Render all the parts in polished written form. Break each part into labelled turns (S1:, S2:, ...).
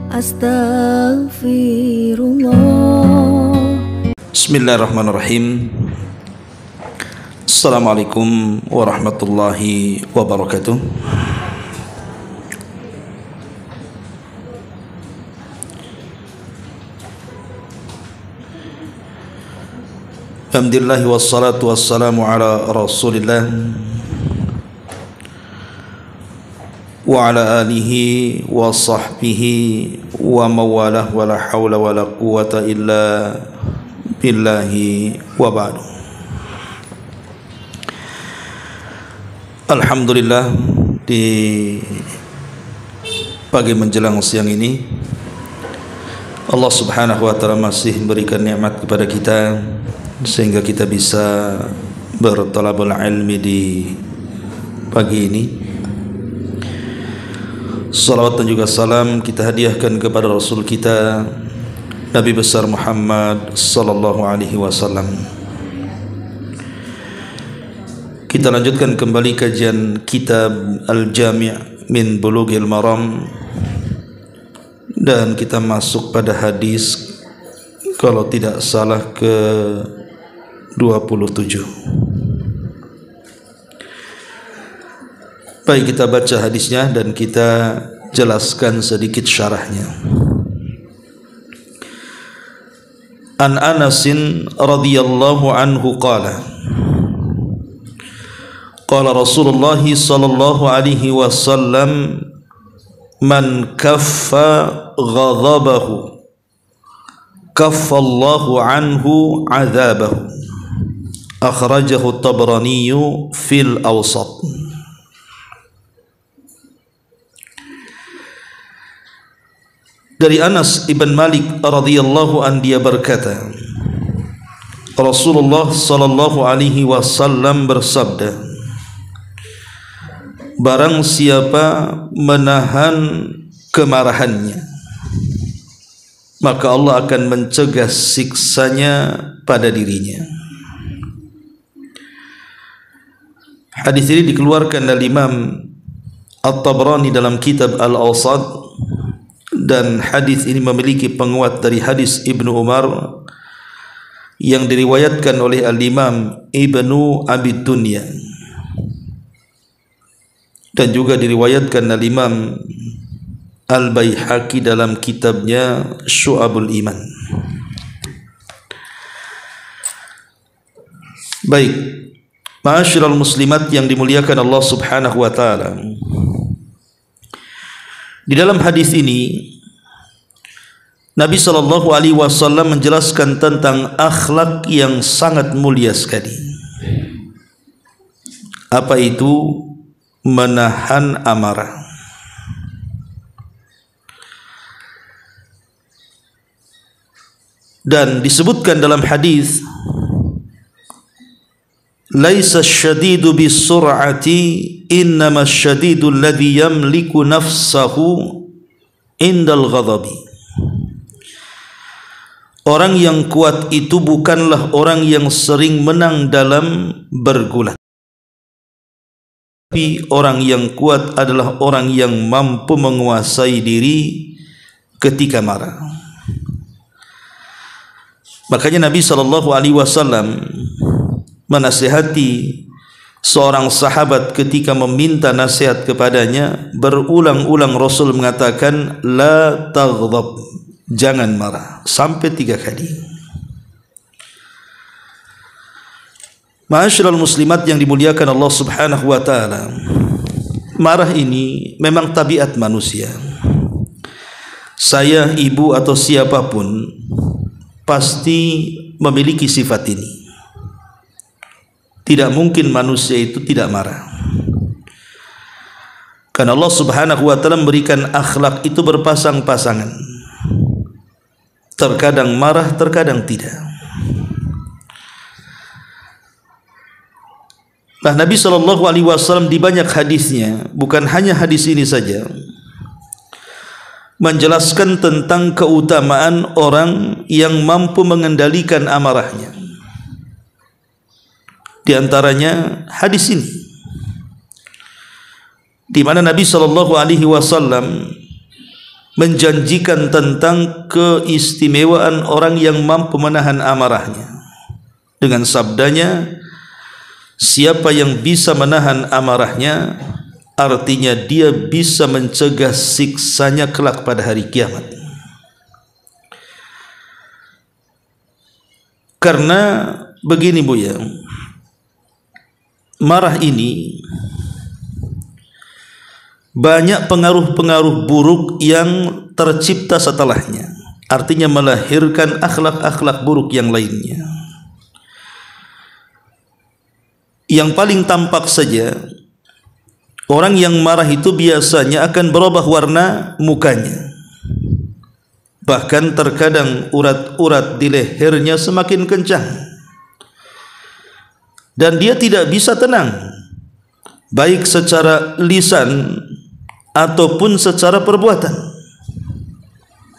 S1: Astaghfirullah.
S2: Bismillahirrahmanirrahim. Assalamualaikum warahmatullahi wabarakatuh. Alhamdulillah wassalatu wassalamu ala Rasulillah wa ala alihi wa sahbihi wa mawalah wa la hawla wa la quwata illa billahi wa ba'du. Alhamdulillah, di pagi menjelang siang ini Allah subhanahu wa ta'ala masih memberikan nikmat kepada kita sehingga kita bisa bertalabul ilmi di pagi ini. Salawat dan juga salam kita hadiahkan kepada Rasul kita Nabi besar Muhammad sallallahu alaihi wasallam. Kita lanjutkan kembali kajian kitab Al-Jami' min Bulughil Maram, dan kita masuk pada hadis kalau tidak salah ke 27. Baik, kita baca hadisnya dan kita jelaskan sedikit syarahnya. An Anasin radhiyallahu anhu qala qala Rasulullah sallallahu alaihi wasallam man kaffa ghadabahu kaffallahu anhu adzabahu. Akhrajahu Tabrani fil Awsat. Dari Anas ibn Malik radhiyallahu an, dia berkata, Rasulullah sallallahu alaihi wasallam bersabda, barang siapa menahan kemarahannya, maka Allah akan mencegah siksanya pada dirinya. Hadis ini dikeluarkan oleh Imam At-Tabrani dalam kitab Al-Awsat, dan hadis ini memiliki penguat dari hadis Ibnu Umar yang diriwayatkan oleh Al-Imam Ibnu Abi Dunya, dan juga diriwayatkan oleh Imam Al-Baihaqi dalam kitabnya Syu'abul Iman. Baik, ma'asyiral muslimat yang dimuliakan Allah subhanahu wa ta'ala, di dalam hadis ini Nabi SAW menjelaskan tentang akhlak yang sangat mulia sekali. Apa itu? Menahan amarah. Dan disebutkan dalam hadis, laisa syadidu bisur'ati innama syadidu alladhi yamliku nafsahu indal ghadabi. Orang yang kuat itu bukanlah orang yang sering menang dalam bergulat, tapi orang yang kuat adalah orang yang mampu menguasai diri ketika marah. Makanya Nabi SAW menasihati seorang sahabat ketika meminta nasihat kepadanya, berulang-ulang Rasul mengatakan, la taghdab, jangan marah, sampai 3 kali. Ma'asyiral muslimat yang dimuliakan Allah subhanahu wa ta'ala, marah ini memang tabiat manusia. Saya, ibu atau siapapun pasti memiliki sifat ini. Tidak mungkin manusia itu tidak marah, karena Allah subhanahu wa ta'ala memberikan akhlak itu berpasang-pasangan. Terkadang marah, terkadang tidak. Nah, Nabi SAW di banyak hadisnya, bukan hanya hadis ini saja, menjelaskan tentang keutamaan orang yang mampu mengendalikan amarahnya. Di antaranya hadis ini, di mana Nabi SAW menjanjikan tentang keistimewaan orang yang mampu menahan amarahnya dengan sabdanya, siapa yang bisa menahan amarahnya, artinya dia bisa mencegah siksanya kelak pada hari kiamat. Karena begini Bu ya, marah ini banyak pengaruh-pengaruh buruk yang tercipta setelahnya, artinya melahirkan akhlak-akhlak buruk yang lainnya. Yang paling tampak saja, orang yang marah itu biasanya akan berubah warna mukanya. Bahkan terkadang urat-urat di lehernya semakin kencang. Dan dia tidak bisa tenang, baik secara lisan ataupun secara perbuatan.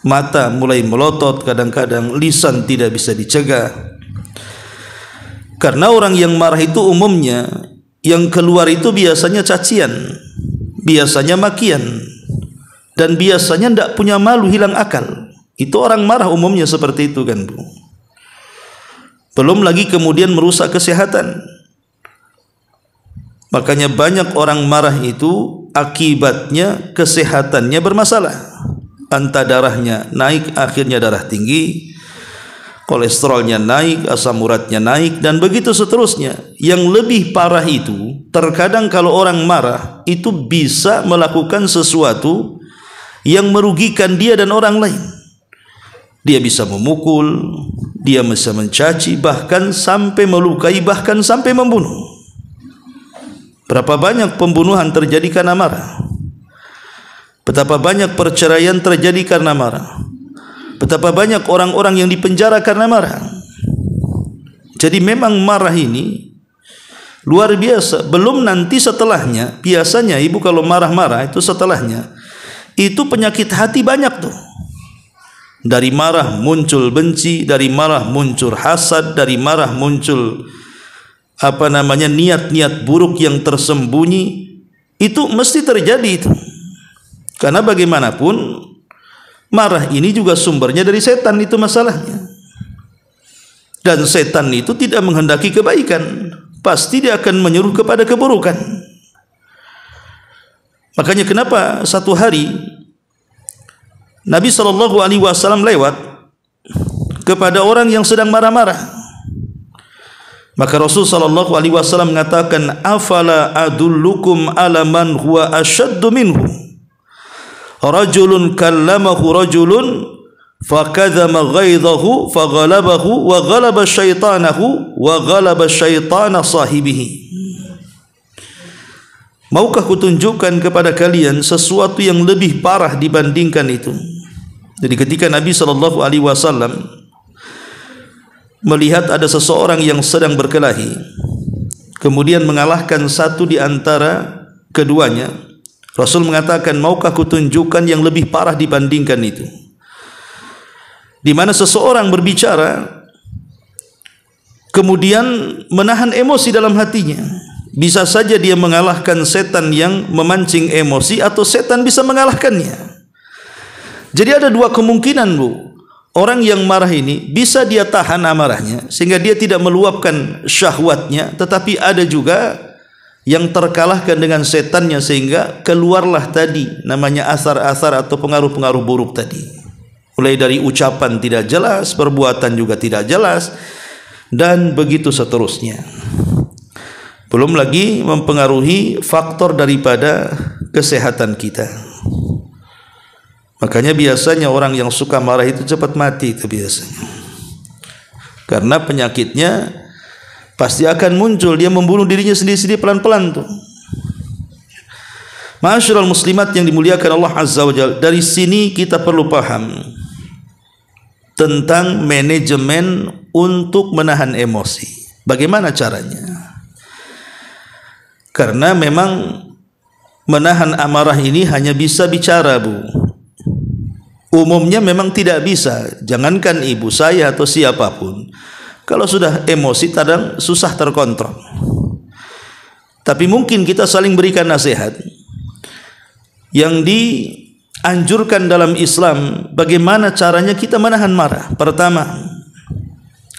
S2: Mata mulai melotot, kadang-kadang lisan tidak bisa dicegah. Karena orang yang marah itu umumnya yang keluar itu biasanya cacian, biasanya makian, dan biasanya tidak punya malu, hilang akal. Itu orang marah umumnya seperti itu kan Bu. Belum lagi kemudian merusak kesehatan. Makanya banyak orang marah itu akibatnya kesehatannya bermasalah. Entah darahnya naik, akhirnya darah tinggi, kolesterolnya naik, asam uratnya naik, dan begitu seterusnya. Yang lebih parah itu, terkadang kalau orang marah itu bisa melakukan sesuatu yang merugikan dia dan orang lain. Dia bisa memukul, dia bisa mencaci, bahkan sampai melukai, bahkan sampai membunuh. Berapa banyak pembunuhan terjadi karena marah? Betapa banyak perceraian terjadi karena marah? Betapa banyak orang-orang yang dipenjara karena marah? Jadi memang marah ini luar biasa. Belum nanti setelahnya, biasanya ibu kalau marah-marah itu setelahnya, itu penyakit hati banyak tuh. Dari marah muncul benci, dari marah muncul hasad, dari marah muncul niat-niat buruk yang tersembunyi. Itu mesti terjadi itu. Karena bagaimanapun marah ini juga sumbernya dari setan, itu masalahnya. Dan setan itu tidak menghendaki kebaikan, pasti dia akan menyuruh kepada keburukan. Makanya kenapa satu hari Nabi SAW lewat kepada orang yang sedang marah-marah. Maka Rasul sallallahu alaihi wasallam mengatakan, afala adullukum ala man huwa ashaddu minhu, rajulun kallamahu rajulun fakadzama ghaidhahu faghalabahu wa ghalaba syaitanahu wa ghalaba syaitana sahibihi. Maukah kutunjukkan kepada kalian sesuatu yang lebih parah dibandingkan itu? Jadi ketika Nabi sallallahu alaihi wasallam melihat ada seseorang yang sedang berkelahi, kemudian mengalahkan satu di antara keduanya, Rasul mengatakan, maukah kutunjukkan yang lebih parah dibandingkan itu? Di mana seseorang berbicara, kemudian menahan emosi dalam hatinya. Bisa saja dia mengalahkan setan yang memancing emosi, atau setan bisa mengalahkannya. Jadi ada dua kemungkinan Bu. Orang yang marah ini bisa dia tahan amarahnya sehingga dia tidak meluapkan syahwatnya, tetapi ada juga yang terkalahkan dengan setannya sehingga keluarlah tadi namanya asar-asar atau pengaruh-pengaruh buruk tadi. Mulai dari ucapan tidak jelas, perbuatan juga tidak jelas, dan begitu seterusnya. Belum lagi mempengaruhi faktor daripada kesehatan kita. Makanya biasanya orang yang suka marah itu cepat mati itu biasanya. Karena penyakitnya pasti akan muncul, dia membunuh dirinya sendiri-sendiri pelan-pelan tuh. Ma'asyiral muslimat yang dimuliakan Allah Azza wa Jalla, dari sini kita perlu paham tentang manajemen untuk menahan emosi. Bagaimana caranya? Karena memang menahan amarah ini hanya bisa bicara Bu. Umumnya memang tidak bisa, jangankan ibu, saya atau siapapun. Kalau sudah emosi kadang susah terkontrol. Tapi mungkin kita saling berikan nasihat. Yang anjurkan dalam Islam bagaimana caranya kita menahan marah. Pertama,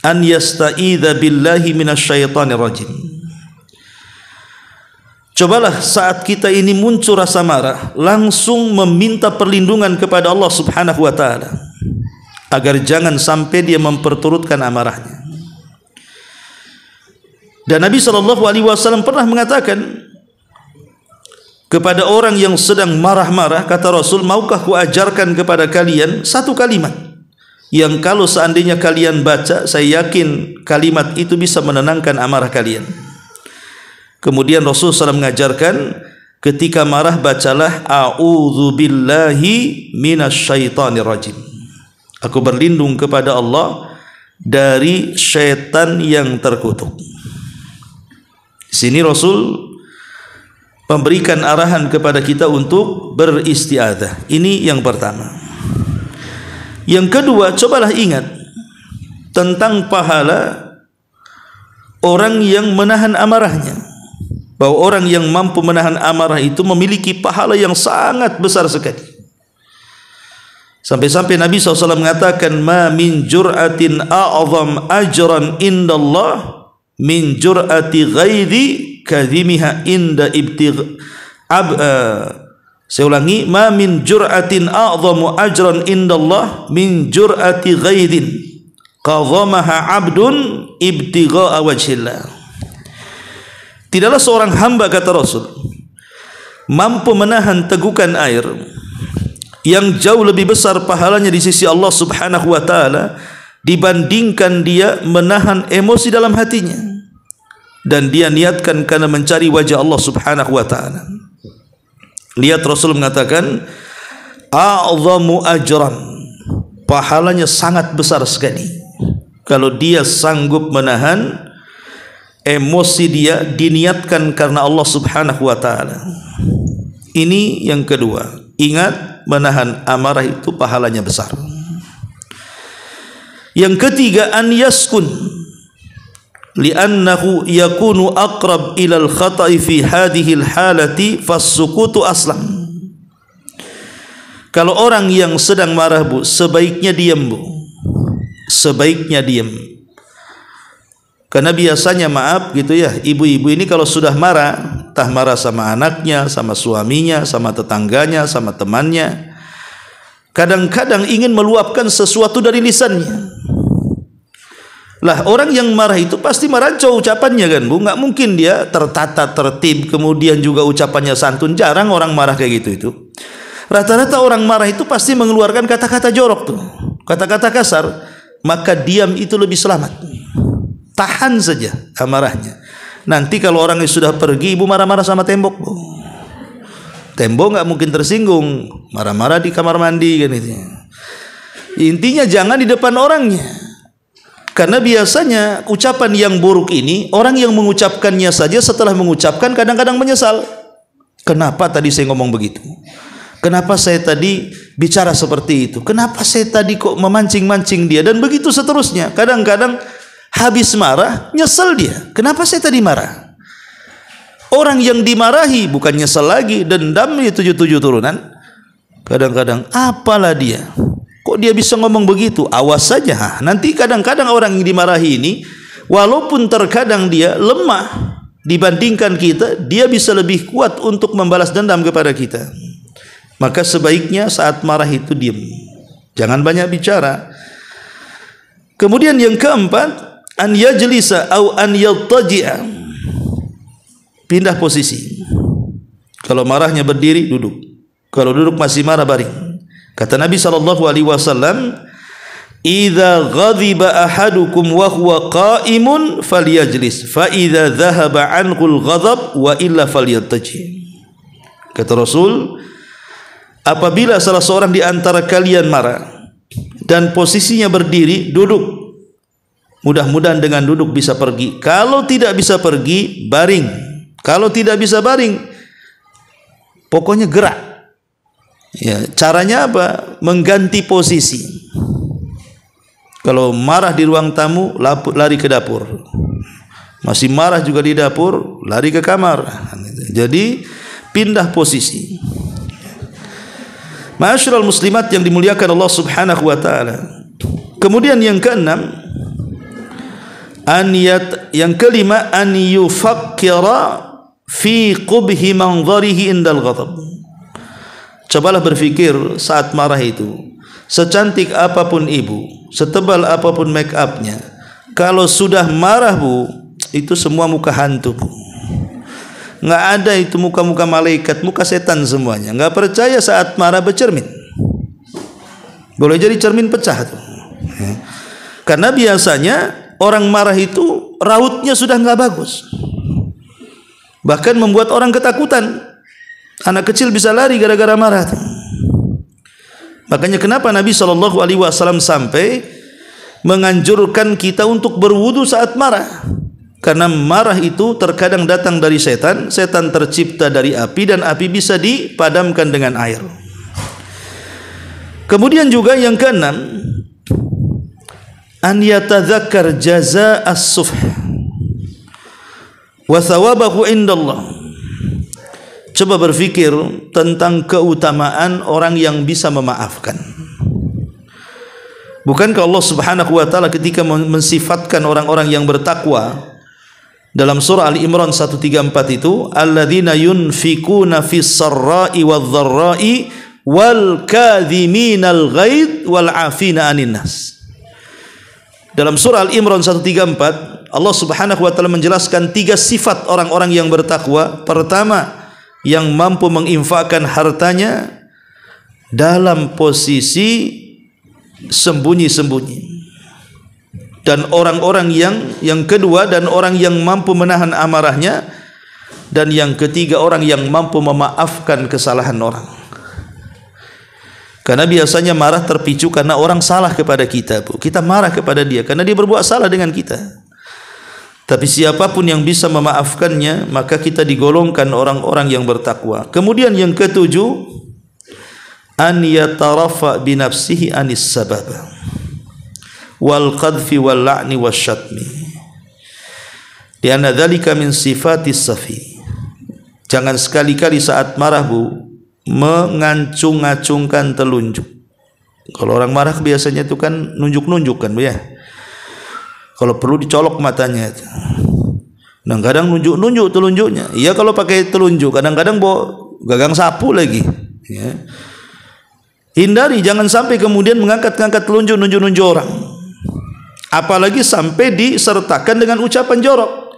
S2: an yasta'idza billahi minasyaitonir rajim. Cobalah saat kita ini muncul rasa marah, langsung meminta perlindungan kepada Allah Subhanahu wa taala agar jangan sampai dia memperturutkan amarahnya. Dan Nabi SAW pernah mengatakan kepada orang yang sedang marah-marah, kata Rasul, maukah ku ajarkan kepada kalian satu kalimat yang kalau seandainya kalian baca, saya yakin kalimat itu bisa menenangkan amarah kalian. Kemudian Rasul SAW mengajarkan, ketika marah bacalah a'udzu billahi minasyaitonir rajim. Aku berlindung kepada Allah dari syaitan yang terkutuk. Di sini Rasul memberikan arahan kepada kita untuk beristiadzah. Ini yang pertama. Yang kedua, cobalah ingat tentang pahala orang yang menahan amarahnya, bahwa orang yang mampu menahan amarah itu memiliki pahala yang sangat besar sekali. Sampai-sampai Nabi SAW mengatakan, ma min jur'atin a'zam ajran indallah min jur'ati ghaidhi kadhimiha inda saya ulangi, ma min jur'atin a'zamu ajran indallah min jur'ati ghaidhin qadhamaha 'abdun ibtigha'a wajhillah. Tidaklah seorang hamba, kata Rasul, mampu menahan tegukan air yang jauh lebih besar pahalanya di sisi Allah Subhanahu wa taala dibandingkan dia menahan emosi dalam hatinya dan dia niatkan karena mencari wajah Allah Subhanahu wa taala. Lihat, Rasul mengatakan a'zamu ajran, pahalanya sangat besar sekali kalau dia sanggup menahan emosi dia, diniatkan karena Allah Subhanahu wa taala. Ini yang kedua. Ingat, menahan amarah itu pahalanya besar. Yang ketiga, an yaskun li'annahu yakunu aqrab ilal khata'i fi hadhihi al-halati fas-sukutu aslam. Kalau orang yang sedang marah, Bu, sebaiknya diam, Bu. Sebaiknya diam. Karena biasanya, maaf gitu ya, ibu-ibu ini kalau sudah marah, entah marah sama anaknya, sama suaminya, sama tetangganya, sama temannya, kadang-kadang ingin meluapkan sesuatu dari lisannya. Lah, orang yang marah itu pasti merancau ucapannya, kan, Bu? Nggak mungkin dia tertata, tertib, kemudian juga ucapannya santun. Jarang orang marah kayak gitu itu. Rata-rata orang marah itu pasti mengeluarkan kata-kata jorok tuh, kata-kata kasar. Maka diam itu lebih selamat. Tahan saja amarahnya. Nanti kalau orang yang sudah pergi, ibu marah-marah sama tembok, Bu. Tembok nggak mungkin tersinggung, marah-marah di kamar mandi, kan itu. Intinya jangan di depan orangnya. Karena biasanya ucapan yang buruk ini, orang yang mengucapkannya saja setelah mengucapkan kadang-kadang menyesal. Kenapa tadi saya ngomong begitu? Kenapa saya tadi bicara seperti itu? Kenapa saya tadi kok memancing-mancing dia? Dan begitu seterusnya. Kadang-kadang habis marah, nyesel dia. Kenapa saya tadi marah? Orang yang dimarahi bukan nyesel lagi, dendam di 7 turunan. Kadang-kadang apalah dia? Kok dia bisa ngomong begitu? Awas saja. Nanti kadang-kadang orang yang dimarahi ini, walaupun terkadang dia lemah dibandingkan kita, dia bisa lebih kuat untuk membalas dendam kepada kita. Maka sebaiknya saat marah itu diam. Jangan banyak bicara. Kemudian yang keempat, an yajlisa au an yaltaji'a. Pindah posisi. Kalau marahnya berdiri, duduk. Kalau duduk masih marah, baring. Kata Nabi SAW, idza ghadiba ahadukum wa huwa qa'imun falyajlis fa idza dhahaba anhul ghadab wa illa falyattaji. Kata Rasul, apabila salah seorang di antara kalian marah dan posisinya berdiri, duduk. Mudah-mudahan dengan duduk bisa pergi. Kalau tidak bisa pergi, baring. Kalau tidak bisa baring, pokoknya gerak. Ya, caranya apa? Mengganti posisi. Kalau marah di ruang tamu, lari ke dapur. Masih marah juga di dapur, lari ke kamar. Jadi pindah posisi. Ma'asyiral muslimat yang dimuliakan Allah Subhanahu wa taala. Kemudian yang keenam, yang kelima, an yufakkira fi qubhi manzarihi indal ghadab. Cobalah berfikir saat marah itu, secantik apapun ibu, setebal apapun make upnya, kalau sudah marah bu, itu semua muka hantu bu. Nggak ada itu muka-muka malaikat, muka setan semuanya. Nggak percaya saat marah bercermin, boleh jadi cermin pecah tuh. Karena biasanya orang marah itu rautnya sudah nggak bagus, bahkan membuat orang ketakutan. Anak kecil bisa lari gara-gara marah. Makanya kenapa Nabi SAW sampai menganjurkan kita untuk berwudu saat marah, karena marah itu terkadang datang dari setan. Setan tercipta dari api, dan api bisa dipadamkan dengan air. Kemudian juga yang keenam, an yatadzakkar jazaa as-sufh wa thawabahu indallah. Coba berfikir tentang keutamaan orang yang bisa memaafkan. Bukankah Allah Subhanahu wa taala ketika mensifatkan orang-orang yang bertakwa dalam surah Ali Imran 134 itu, alladzina yunfikuna fis sarra'i wadh-dharra'i wal kadhiminal ghaidh wal 'afina 'anil nas. Dalam surah Al-Imran 134, Allah Subhanahu wa taala menjelaskan 3 sifat orang-orang yang bertakwa. Pertama, yang mampu menginfakkan hartanya dalam posisi sembunyi-sembunyi. Dan orang-orang yang kedua, dan orang yang mampu menahan amarahnya. Dan yang ketiga, orang yang mampu memaafkan kesalahan orang. Karena biasanya marah terpicu karena orang salah kepada kita, Bu. Kita marah kepada dia karena dia berbuat salah dengan kita. Tapi siapapun yang bisa memaafkannya, maka kita digolongkan orang-orang yang bertakwa. Kemudian yang ketujuh, an yatarafa bi nafsihi anis sabab wal qadfi wal la'ni wasyatmi. Di anna dzalika min sifatis safi. Jangan sekali-kali saat marah, Bu, mengacung-acungkan telunjuk. Kalau orang marah biasanya itu kan nunjuk-nunjuk kan, Bu ya. Kalau perlu dicolok matanya. Nah, kadang nunjuk-nunjuk telunjuknya. Iya kalau pakai telunjuk, kadang-kadang bawa gagang sapu lagi. Ya. Hindari, jangan sampai kemudian mengangkat-angkat telunjuk, nunjuk-nunjuk orang. Apalagi sampai disertakan dengan ucapan jorok.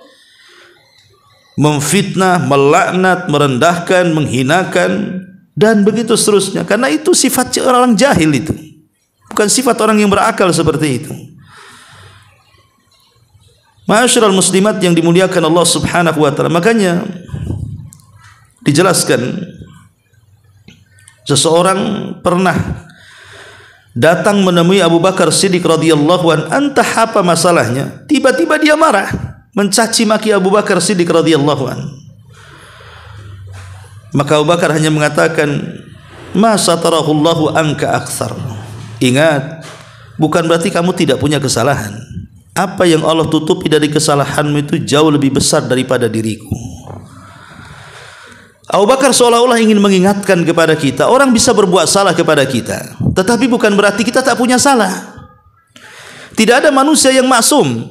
S2: Memfitnah, melaknat, merendahkan, menghinakan, dan begitu seterusnya. Karena itu sifat orang jahil itu. Bukan sifat orang yang berakal seperti itu. Ma'asyiral muslimat yang dimuliakan Allah Subhanahu wa taala. Makanya dijelaskan, seseorang pernah datang menemui Abu Bakar Siddiq radhiyallahu an. Entah apa masalahnya, tiba-tiba dia marah, mencaci maki Abu Bakar Siddiq radhiyallahu an. Maka Abu Bakar hanya mengatakan, ma satarahullahu anka aktsar. Ingat, bukan berarti kamu tidak punya kesalahan. Apa yang Allah tutupi dari kesalahanmu itu jauh lebih besar daripada diriku. Abu Bakar seolah-olah ingin mengingatkan kepada kita, orang bisa berbuat salah kepada kita, tetapi bukan berarti kita tak punya salah. Tidak ada manusia yang maksum.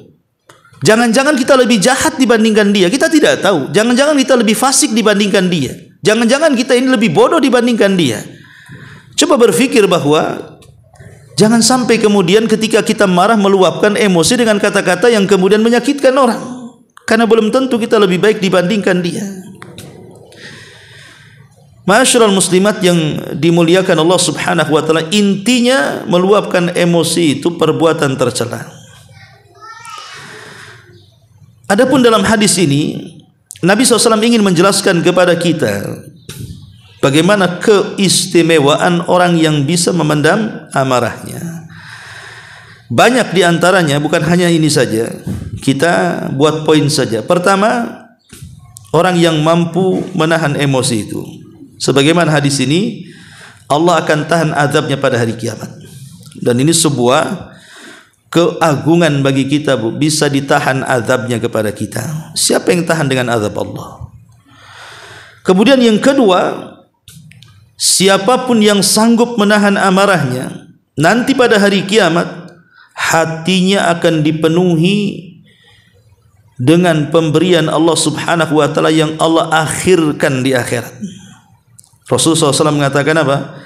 S2: Jangan-jangan kita lebih jahat dibandingkan dia, kita tidak tahu. Jangan-jangan kita lebih fasik dibandingkan dia. Jangan-jangan kita ini lebih bodoh dibandingkan dia. Coba berpikir bahwa jangan sampai kemudian ketika kita marah meluapkan emosi dengan kata-kata yang kemudian menyakitkan orang. Karena belum tentu kita lebih baik dibandingkan dia. Ma'asyiral muslimat yang dimuliakan Allah Subhanahu wa taala, intinya meluapkan emosi itu perbuatan tercela. Adapun dalam hadis ini, Nabi SAW ingin menjelaskan kepada kita bagaimana keistimewaan orang yang bisa memendam amarahnya. Banyak diantaranya, bukan hanya ini saja. Kita buat poin saja. Pertama, orang yang mampu menahan emosi itu. Sebagaimana hadis ini, Allah akan tahan azabnya pada hari kiamat. Dan ini sebuah keagungan bagi kita, Bu, bisa ditahan azabnya kepada kita. Siapa yang tahan dengan azab Allah? Kemudian yang kedua, siapapun yang sanggup menahan amarahnya, nanti pada hari kiamat hatinya akan dipenuhi dengan pemberian Allah Subhanahu wa taala yang Allah akhirkan di akhirat. Rasulullah SAW mengatakan apa?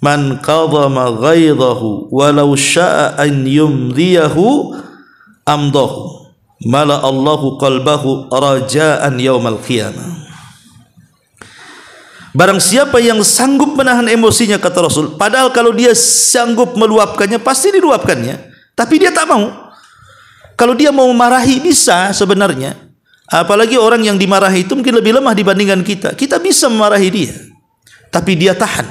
S2: Man qadama ghaidhahu walau syaa an yumdiyahu amdahu mala Allahu qalbahu rajaan yaumal qiyamah. Barang siapa yang sanggup menahan emosinya, kata Rasul, padahal kalau dia sanggup meluapkannya pasti diluapkannya, tapi dia tak mau. Kalau dia mau memarahi bisa sebenarnya. Apalagi orang yang dimarahi itu mungkin lebih lemah dibandingkan kita. Kita bisa memarahi dia, tapi dia tahan.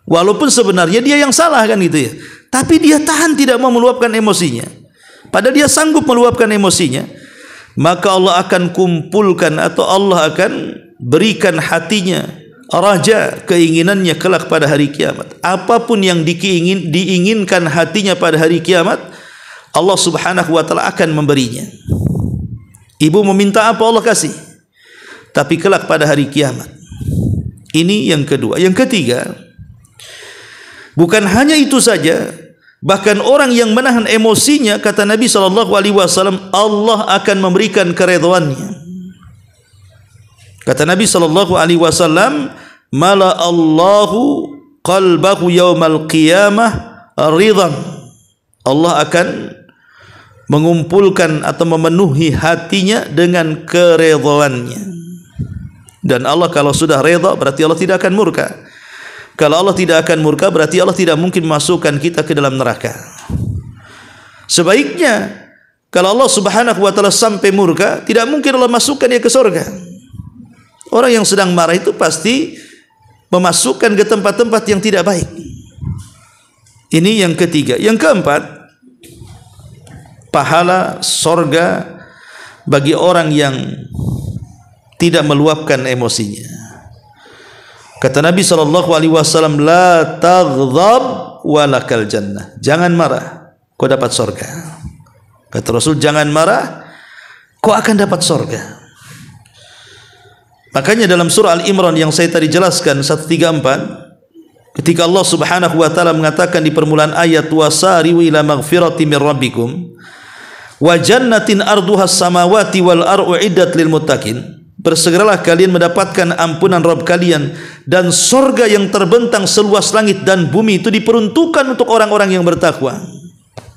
S2: Walaupun sebenarnya dia yang salah kan gitu ya. Tapi dia tahan, tidak mau meluapkan emosinya. Padahal dia sanggup meluapkan emosinya. Maka Allah akan kumpulkan atau Allah akan berikan hatinya raja, keinginannya kelak pada hari kiamat. Apapun yang diinginkan hatinya pada hari kiamat, Allah Subhanahu wa taala akan memberinya. Ibu meminta apa, Allah kasih. Tapi kelak pada hari kiamat. Ini yang kedua. Yang ketiga, bukan hanya itu saja, bahkan orang yang menahan emosinya, kata Nabi SAW, Allah akan memberikan keridhaannya. Kata Nabi SAW, mala Allahu qalbahu yaumal qiyamah ridhan. Allah akan mengumpulkan atau memenuhi hatinya dengan keridhaannya. Dan Allah kalau sudah redha berarti Allah tidak akan murka. Kalau Allah tidak akan murka berarti Allah tidak mungkin masukkan kita ke dalam neraka. Sebaiknya kalau Allah Subhanahu wa taala sampai murka, tidak mungkin Allah masukkan dia ke surga. Orang yang sedang marah itu pasti memasukkan ke tempat-tempat yang tidak baik. Ini yang ketiga. Yang keempat, pahala sorga bagi orang yang tidak meluapkan emosinya. Kata Nabi SAW, la taghdab walakal jannah. Jangan marah, kau dapat sorga. Kata Rasul, jangan marah, kau akan dapat sorga. Makanya dalam surah Al-Imran yang saya tadi jelaskan 134, ketika Allah Subhanahu wa taala mengatakan di permulaan ayat, wasari'u ila maghfirati mir rabbikum wa jannatin arduha samawati wal ardu iddat lil muttaqin, bersegeralah kalian mendapatkan ampunan Rabb kalian, dan sorga yang terbentang seluas langit dan bumi itu diperuntukkan untuk orang-orang yang bertakwa.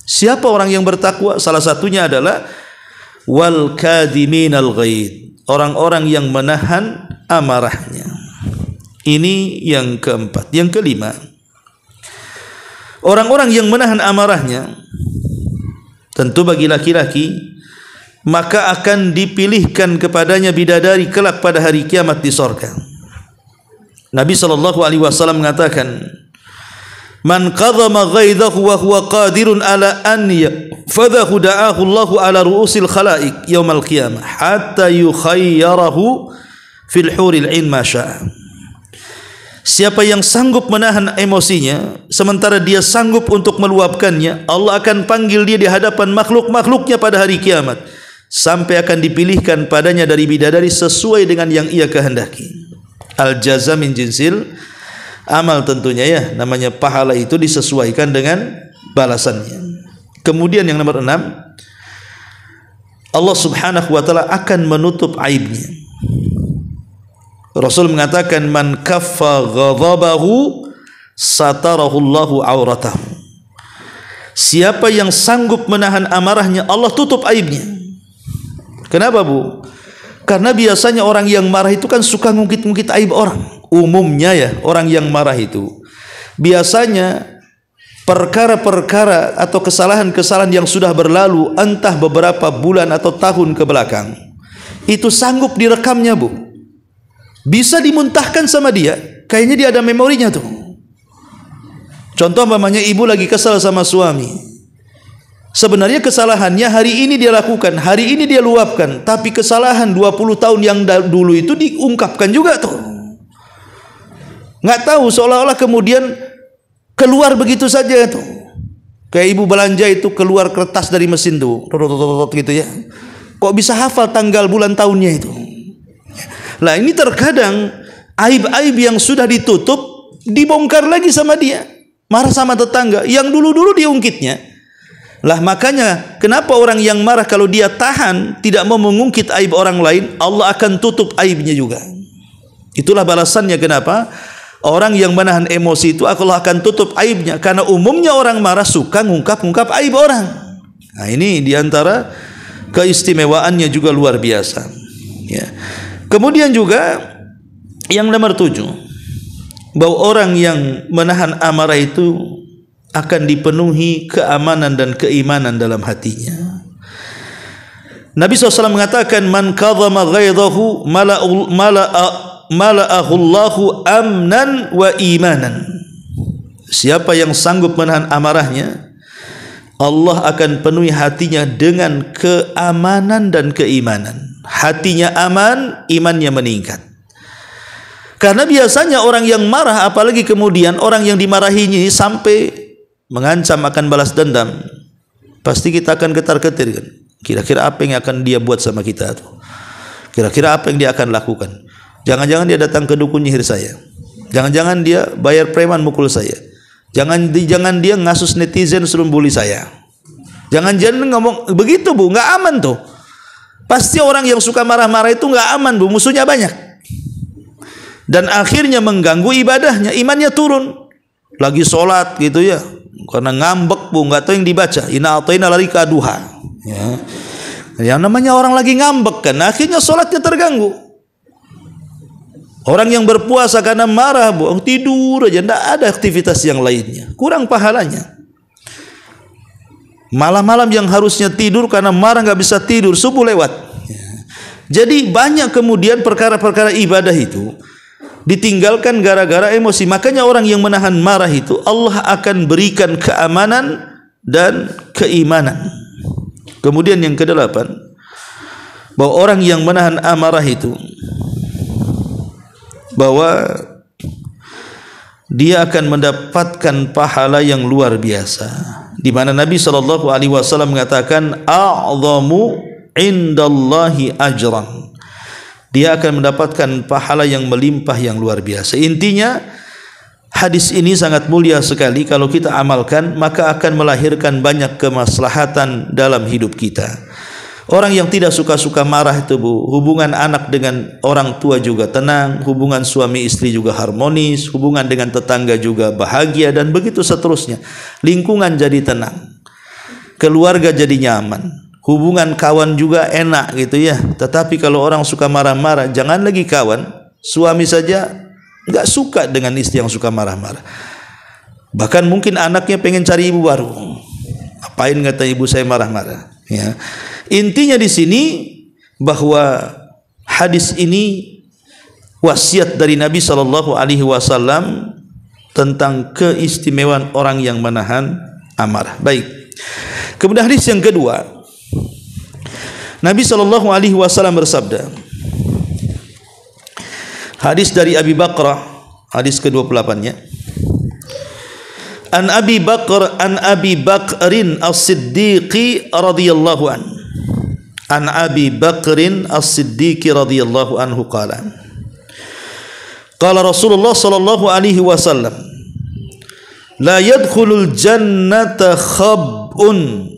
S2: Siapa orang yang bertakwa? Salah satunya adalah wal kadiminal ghaid, orang-orang yang menahan amarahnya. Ini yang keempat. Yang kelima, orang-orang yang menahan amarahnya, tentu bagi laki-laki, maka akan dipilihkan kepadanya bidadari kelak pada hari kiamat di sorga. Nabi SAW mengatakan, man qadhama ghaidhahu wa huwa qadirun ala an fadahu da'ahu Allahu ala ru'usil khalaik yaumal qiyamah hatta yukhayyarahu fil huril 'ain ma syaa. Siapa yang sanggup menahan emosinya sementara dia sanggup untuk meluapkannya, Allah akan panggil dia di hadapan makhluk-makhluknya pada hari kiamat sampai akan dipilihkan padanya dari bidadari sesuai dengan yang ia kehendaki. Al jaza min jinsil amal, tentunya ya, namanya pahala itu disesuaikan dengan balasannya. Kemudian yang nomor 6, Allah Subhanahu wa taala akan menutup aibnya. Rasul mengatakan, man kaffa ghadabahu satarahu Allahu auratahu. Siapa yang sanggup menahan amarahnya, Allah tutup aibnya. Kenapa, Bu? Karena biasanya orang yang marah itu kan suka ngungkit-ngungkit aib orang. Umumnya ya, orang yang marah itu biasanya perkara-perkara atau kesalahan-kesalahan yang sudah berlalu entah beberapa bulan atau tahun ke belakang, itu sanggup direkamnya, Bu. Bisa dimuntahkan sama dia, kayaknya dia ada memorinya tuh. Contoh mamanya, ibu lagi kesal sama suami. Sebenarnya kesalahannya hari ini dia lakukan, hari ini dia luapkan, tapi kesalahan 20 tahun yang dulu itu diungkapkan juga tuh. Nggak tahu, seolah-olah kemudian keluar begitu saja tuh. Kayak ibu belanja itu keluar kertas dari mesin tuh, gitu ya. Kok bisa hafal tanggal bulan tahunnya itu? Lah ini terkadang aib-aib yang sudah ditutup dibongkar lagi sama dia. Marah sama tetangga yang dulu-dulu diungkitnya. Lah makanya kenapa orang yang marah kalau dia tahan tidak mau mengungkit aib orang lain, Allah akan tutup aibnya juga. Itulah balasannya kenapa orang yang menahan emosi itu Allah akan tutup aibnya, karena umumnya orang marah suka ngungkap-ngungkap aib orang. Nah, ini diantara keistimewaannya juga luar biasa. Ya. Kemudian juga yang nomor 7, bahwa orang yang menahan amarah itu akan dipenuhi keamanan dan keimanan dalam hatinya. Nabi SAW mengatakan, man kadhama ghaidahu mala'ahullahu amnan wa imanan. Siapa yang sanggup menahan amarahnya, Allah akan penuhi hatinya dengan keamanan dan keimanan. Hatinya aman, imannya meningkat. Karena biasanya orang yang marah, apalagi kemudian orang yang dimarahinya sampai mengancam akan balas dendam, pasti kita akan getar-getir kan. Kira-kira apa yang akan dia buat sama kita tuh? Kira-kira apa yang dia akan lakukan? Jangan-jangan dia datang ke dukun nyihir saya. Jangan-jangan dia bayar preman mukul saya. Jangan dia ngasus netizen suruh bully saya. Jangan-jangan ngomong begitu, Bu, nggak aman tuh. Pasti orang yang suka marah-marah itu nggak aman, Bu, musuhnya banyak. Dan akhirnya mengganggu ibadahnya, imannya turun. Lagi sholat gitu ya, karena ngambek, Bu, nggak tahu yang dibaca. Inna a'tayna larika duha. Ya. Yang namanya orang lagi ngambek kan, akhirnya sholatnya terganggu. Orang yang berpuasa karena marah, Bu, tidur aja, tidak ada aktivitas yang lainnya, kurang pahalanya. Malam-malam yang harusnya tidur karena marah nggak bisa tidur, subuh lewat. Jadi banyak kemudian perkara-perkara ibadah itu ditinggalkan gara-gara emosi. Makanya orang yang menahan marah itu Allah akan berikan keamanan dan keimanan. Kemudian yang ke-8, bahwa orang yang menahan amarah itu, bahwa dia akan mendapatkan pahala yang luar biasa, di mana Nabi SAW mengatakan, a'zamu indallahi ajran. Dia akan mendapatkan pahala yang melimpah yang luar biasa. Intinya hadis ini sangat mulia sekali. Kalau kita amalkan, maka akan melahirkan banyak kemaslahatan dalam hidup kita. Orang yang tidak suka-suka marah itu, Bu, hubungan anak dengan orang tua juga tenang, hubungan suami istri juga harmonis, hubungan dengan tetangga juga bahagia, dan begitu seterusnya. Lingkungan jadi tenang, keluarga jadi nyaman, hubungan kawan juga enak gitu ya. Tetapi kalau orang suka marah-marah, jangan lagi kawan, suami saja nggak suka dengan istri yang suka marah-marah. Bahkan mungkin anaknya pengen cari ibu baru. Apain kata ibu saya marah-marah? Ya. Intinya di sini bahwa hadis ini wasiat dari Nabi SAW tentang keistimewaan orang yang menahan amarah. Baik. Kemudian hadis yang kedua, Nabi SAW bersabda, hadis dari Abi Bakrah, hadis ke-28-nya. An Abi Bakrin As-Siddiqi radhiyallahu an. An Abi Bakrin As-Siddiqi radhiyallahu anhu qala. Qala Rasulullah sallallahu alaihi wasallam, la yadkhulul jannata khabbun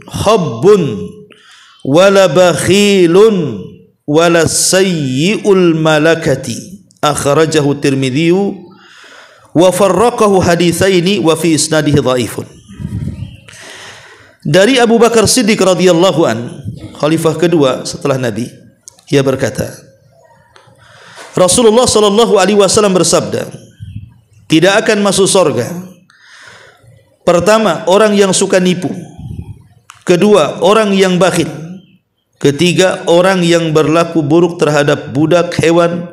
S2: wala bakhilun wala sayyi'ul malakati. Akhrajahu Tirmidzi wa farraqahu haditsaini wa fi isnadihi dhaifun. Dari Abu Bakar Siddiq radhiyallahu an, khalifah kedua setelah Nabi, ia berkata, Rasulullah sallallahu alaihi wasallam bersabda, tidak akan masuk surga, pertama orang yang suka nipu, kedua orang yang bakhil, ketiga orang yang berlaku buruk terhadap budak, hewan,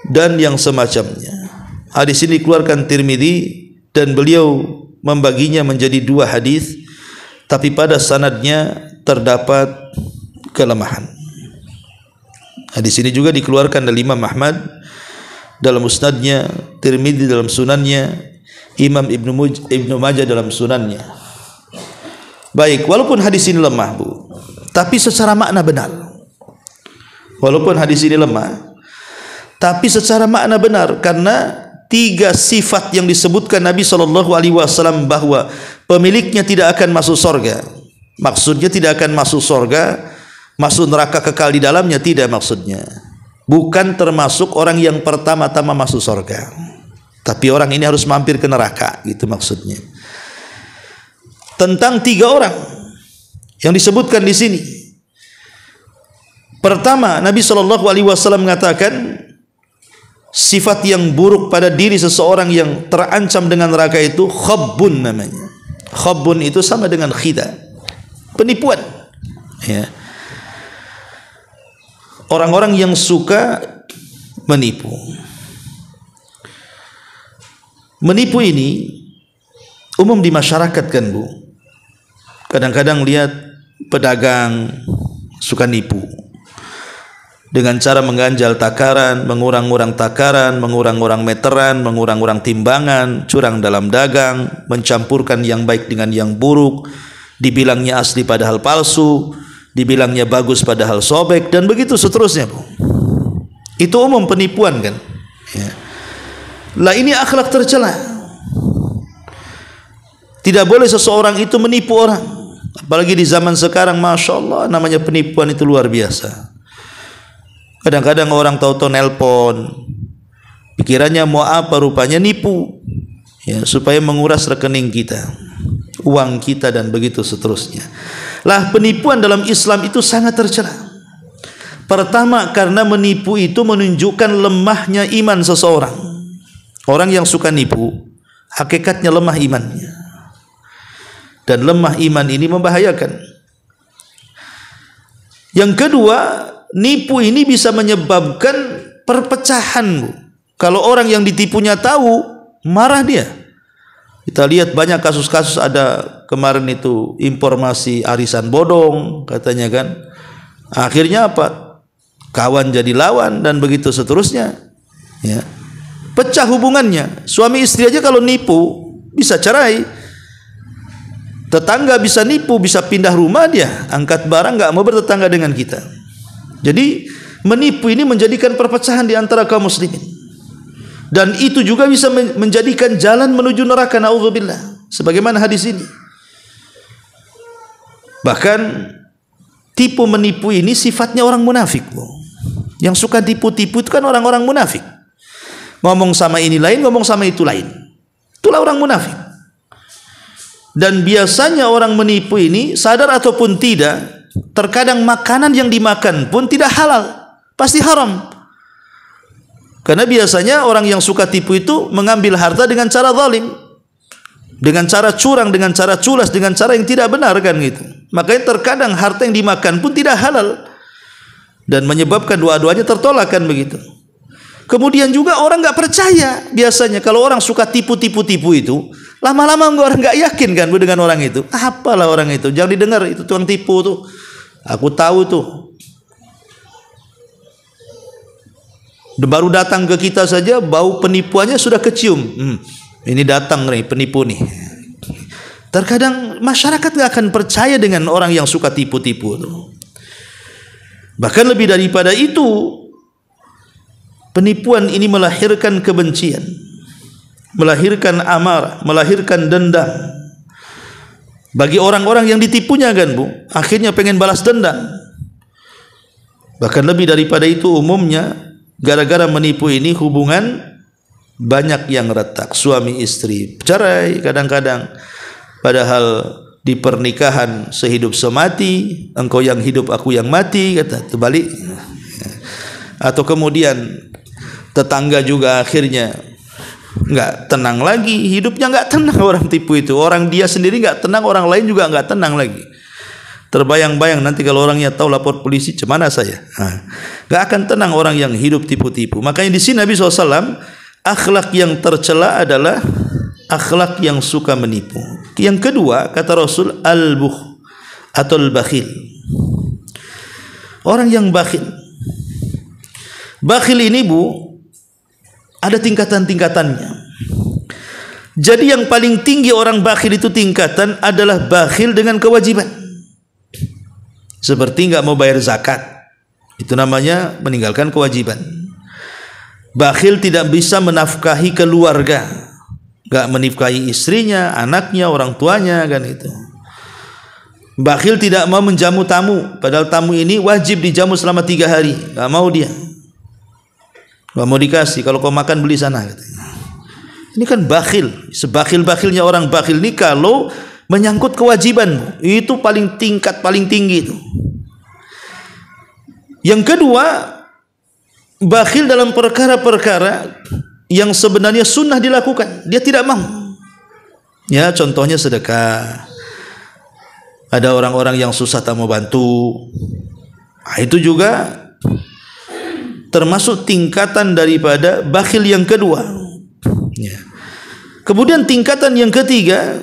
S2: dan yang semacamnya. Hadis ini dikeluarkan Tirmidzi dan beliau membaginya menjadi 2 hadis, tapi pada sanadnya terdapat kelemahan. Hadis ini juga dikeluarkan oleh Imam Ahmad dalam musnadnya, Tirmidzi dalam sunannya, Imam Ibnu Majah dalam sunannya. Baik, walaupun hadis ini lemah, Bu, tapi secara makna benar. Walaupun hadis ini lemah, tapi secara makna benar, karena tiga sifat yang disebutkan Nabi SAW bahwa pemiliknya tidak akan masuk surga. Maksudnya tidak akan masuk surga, masuk neraka kekal di dalamnya, tidak maksudnya. Bukan termasuk orang yang pertama-tama masuk surga, tapi orang ini harus mampir ke neraka, gitu maksudnya. Tentang tiga orang yang disebutkan di sini. Pertama, Nabi SAW mengatakan sifat yang buruk pada diri seseorang yang terancam dengan neraka itu khabbun namanya. Khabbun itu sama dengan khida, penipuan. Ya. Orang-orang yang suka menipu. Menipu ini umum di masyarakat kan, Bu. Kadang-kadang lihat pedagang suka nipu dengan cara mengganjal takaran, mengurang-urang takaran, mengurang-urang meteran, mengurang-urang timbangan, curang dalam dagang, mencampurkan yang baik dengan yang buruk, dibilangnya asli padahal palsu, dibilangnya bagus padahal sobek, dan begitu seterusnya, Bu. Itu umum penipuan kan. Ya. Lah ini akhlak tercela. Tidak boleh seseorang itu menipu orang, apalagi di zaman sekarang. Masya Allah, namanya penipuan itu luar biasa. Kadang-kadang orang tahu-tahu nelpon, pikirannya mau apa, rupanya nipu, ya, supaya menguras rekening kita, uang kita, dan begitu seterusnya. Lah penipuan dalam Islam itu sangat tercela. Pertama, karena menipu itu menunjukkan lemahnya iman seseorang. Orang yang suka nipu hakikatnya lemah imannya, dan lemah iman ini membahayakan. Yang kedua, nipu ini bisa menyebabkan perpecahan. Kalau orang yang ditipunya tahu, marah dia. Kita lihat banyak kasus-kasus, ada kemarin itu informasi arisan bodong katanya kan. Akhirnya apa? Kawan jadi lawan dan begitu seterusnya. Ya. Pecah hubungannya. Suami istri aja kalau nipu bisa cerai. Tetangga bisa nipu, bisa pindah rumah dia, angkat barang, nggak mau bertetangga dengan kita. Jadi menipu ini menjadikan perpecahan di antara kaum muslimin, dan itu juga bisa menjadikan jalan menuju neraka, naudzubillah, sebagaimana hadis ini. Bahkan tipu menipu ini sifatnya orang munafik. Yang suka tipu-tipu itu kan orang-orang munafik. Ngomong sama ini lain, ngomong sama itu lain. Itulah orang munafik. Dan biasanya orang menipu ini, sadar ataupun tidak, terkadang makanan yang dimakan pun tidak halal, pasti haram. Karena biasanya orang yang suka tipu itu mengambil harta dengan cara zalim, dengan cara curang, dengan cara culas, dengan cara yang tidak benar kan gitu. Makanya terkadang harta yang dimakan pun tidak halal, dan menyebabkan dua-duanya tertolak kan begitu. Kemudian juga orang nggak percaya. Biasanya kalau orang suka tipu-tipu itu, lama-lama orang nggak yakin kan dengan orang itu. Apalah orang itu, jangan didengar, itu tukang tipu tuh. Aku tahu tuh. Baru datang ke kita saja bau penipuannya sudah kecium. Ini datang nih penipu nih. Terkadang masyarakat nggak akan percaya dengan orang yang suka tipu-tipu tuh. Bahkan lebih daripada itu, penipuan ini melahirkan kebencian, melahirkan amarah, melahirkan dendam bagi orang-orang yang ditipunya kan, Bu. Akhirnya pengen balas dendam. Bahkan lebih daripada itu, umumnya gara-gara menipu ini hubungan banyak yang retak. Suami istri cerai kadang-kadang, padahal di pernikahan sehidup semati, engkau yang hidup aku yang mati, kata terbalik. Atau kemudian tetangga juga akhirnya nggak tenang lagi, hidupnya nggak tenang. Orang tipu itu, orang dia sendiri nggak tenang, orang lain juga nggak tenang lagi. Terbayang-bayang nanti kalau orangnya tahu lapor polisi, cemana saya? Nggak akan tenang orang yang hidup tipu-tipu. Makanya di sini Nabi SAW, akhlak yang tercela adalah akhlak yang suka menipu. Yang kedua, kata Rasul, al-bukh atau al-bakhil. Orang yang bakhil. Bakhil ini, Bu, ada tingkatan-tingkatannya. Jadi yang paling tinggi orang bakhil itu tingkatan adalah bakhil dengan kewajiban. Seperti nggak mau bayar zakat, itu namanya meninggalkan kewajiban. Bakhil tidak bisa menafkahi keluarga, enggak menafkahi istrinya, anaknya, orang tuanya, kan itu. Bakhil tidak mau menjamu tamu, padahal tamu ini wajib dijamu selama 3 hari, enggak mau dia. Enggak mau dikasih, kalau kau makan beli sana, katanya. Ini kan bakhil. Sebakhil-bakhilnya orang bakhil ini kalau menyangkut kewajiban, itu tingkat paling tinggi itu. Yang kedua, bakhil dalam perkara-perkara yang sebenarnya sunnah dilakukan, dia tidak mau. Ya, contohnya sedekah. Ada orang-orang yang susah tak mau bantu. Nah, itu juga termasuk tingkatan daripada bakhil yang kedua. Ya. Kemudian tingkatan yang ketiga,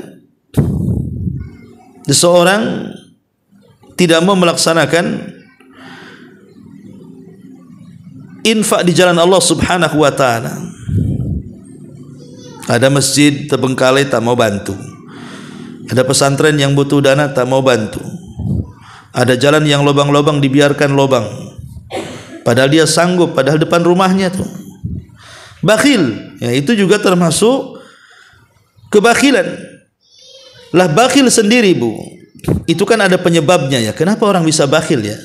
S2: seseorang tidak mau melaksanakan infak di jalan Allah Subhanahu wa taala. Ada masjid terbengkalai tak mau bantu. Ada pesantren yang butuh dana tak mau bantu. Ada jalan yang lubang-lubang dibiarkan lubang. Padahal dia sanggup, padahal depan rumahnya tuh. Bakhil, ya itu juga termasuk kebakhilan. Lah bakhil sendiri, Bu, itu kan ada penyebabnya ya. Kenapa orang bisa bakhil ya?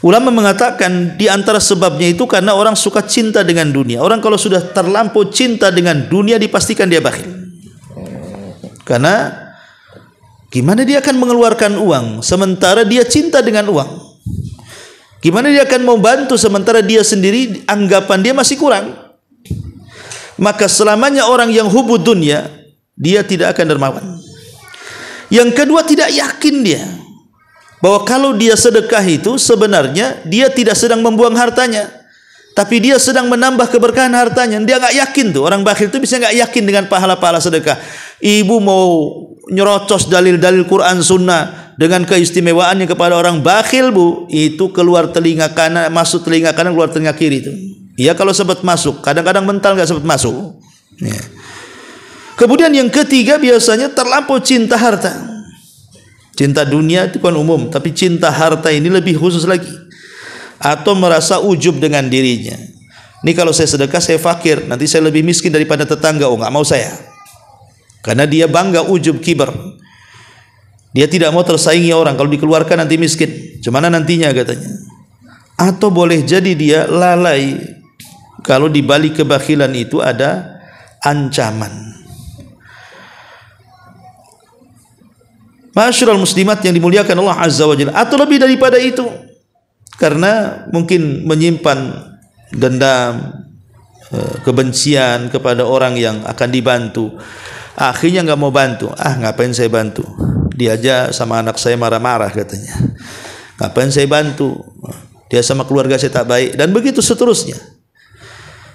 S2: Ulama mengatakan di antara sebabnya itu karena orang suka cinta dengan dunia. Orang kalau sudah terlampau cinta dengan dunia dipastikan dia bakhil. Karena gimana dia akan mengeluarkan uang sementara dia cinta dengan uang? Gimana dia akan mau bantu sementara dia sendiri anggapan dia masih kurang? Maka selamanya orang yang hubud dunia, dia tidak akan dermawan. Yang kedua, tidak yakin dia bahwa kalau dia sedekah itu sebenarnya dia tidak sedang membuang hartanya, tapi dia sedang menambah keberkahan hartanya. Dia nggak yakin tuh, orang bakhil itu bisa nggak yakin dengan pahala-pahala sedekah. Ibu mau nyerocos dalil-dalil Quran Sunnah dengan keistimewaannya kepada orang bakhil, Bu, itu keluar telinga kanan, masuk telinga kanan, keluar telinga kiri itu. Ya kalau sempat masuk, kadang-kadang mental nggak sempat masuk. Ya. Kemudian yang ketiga biasanya terlampau cinta harta. Cinta dunia itu kan umum, tapi cinta harta ini lebih khusus lagi. Atau merasa ujub dengan dirinya. Ini kalau saya sedekah saya fakir, nanti saya lebih miskin daripada tetangga. Oh, nggak mau saya. Karena dia bangga, ujub, kibar. Dia tidak mau tersaingi orang. Kalau dikeluarkan nanti miskin. Gimana nantinya katanya. Atau boleh jadi dia lalai. Kalau di balik kebakhilan itu ada ancaman. Ma'asyiral muslimat yang dimuliakan Allah Azza wa Jalla, atau lebih daripada itu, karena mungkin menyimpan dendam, kebencian kepada orang yang akan dibantu, akhirnya nggak mau bantu. Ngapain saya bantu? Dia aja sama anak saya marah-marah katanya. Ngapain saya bantu? Dia sama keluarga saya tak baik, dan begitu seterusnya.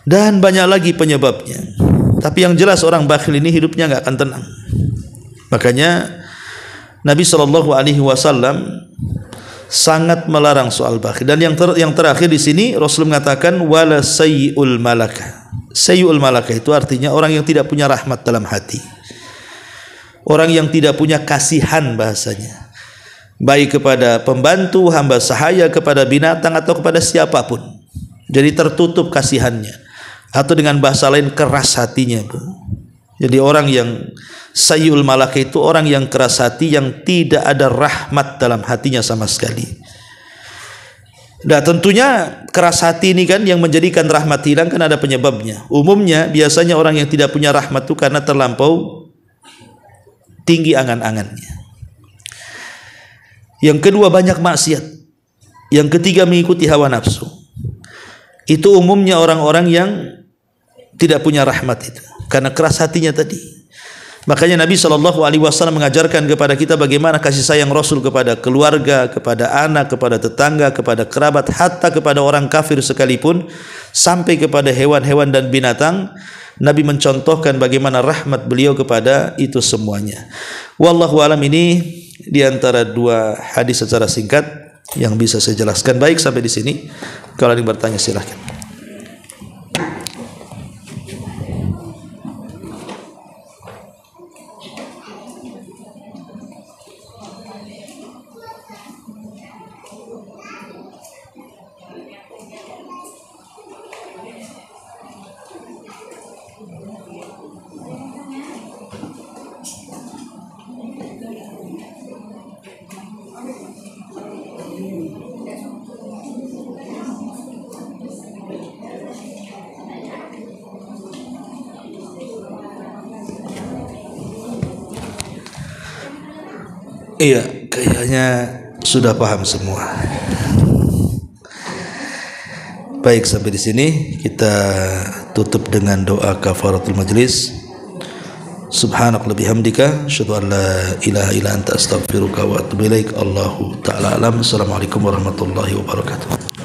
S2: Dan banyak lagi penyebabnya. Tapi yang jelas orang bakhil ini hidupnya nggak akan tenang. Makanya Nabi SAW sangat melarang soal bakhil. Dan yang terakhir di sini Rasul mengatakan wala sayyul malaka. Sayyul malaka itu artinya orang yang tidak punya rahmat dalam hati. Orang yang tidak punya kasihan bahasanya. Baik kepada pembantu, hamba sahaya, kepada binatang atau kepada siapapun. Jadi tertutup kasihannya. Atau dengan bahasa lain keras hatinya, Bu. Jadi orang yang sayyul malaka itu orang yang keras hati, yang tidak ada rahmat dalam hatinya sama sekali. Nah tentunya keras hati ini kan yang menjadikan rahmat hilang kan ada penyebabnya. Umumnya biasanya orang yang tidak punya rahmat itu karena terlampau tinggi angan-angannya. Yang kedua banyak maksiat. Yang ketiga mengikuti hawa nafsu. Itu umumnya orang-orang yang tidak punya rahmat itu karena keras hatinya tadi. Makanya Nabi SAW mengajarkan kepada kita bagaimana kasih sayang Rasul kepada keluarga, kepada anak, kepada tetangga, kepada kerabat, hatta kepada orang kafir sekalipun, sampai kepada hewan-hewan dan binatang. Nabi mencontohkan bagaimana rahmat beliau kepada itu semuanya. Wallahu alam, ini diantara dua hadis secara singkat yang bisa saya jelaskan. Baik, sampai di sini. Kalau ada yang bertanya silahkan. Iya, kayaknya sudah paham semua. Baik, sampai di sini kita tutup dengan doa kafaratul majlis. Subhanaka bihamdika asyhadu an la ilaha illa anta astaghfiruka wa atubu ilaik. Allahu ta'ala alam. Assalamualaikum warahmatullahi wabarakatuh.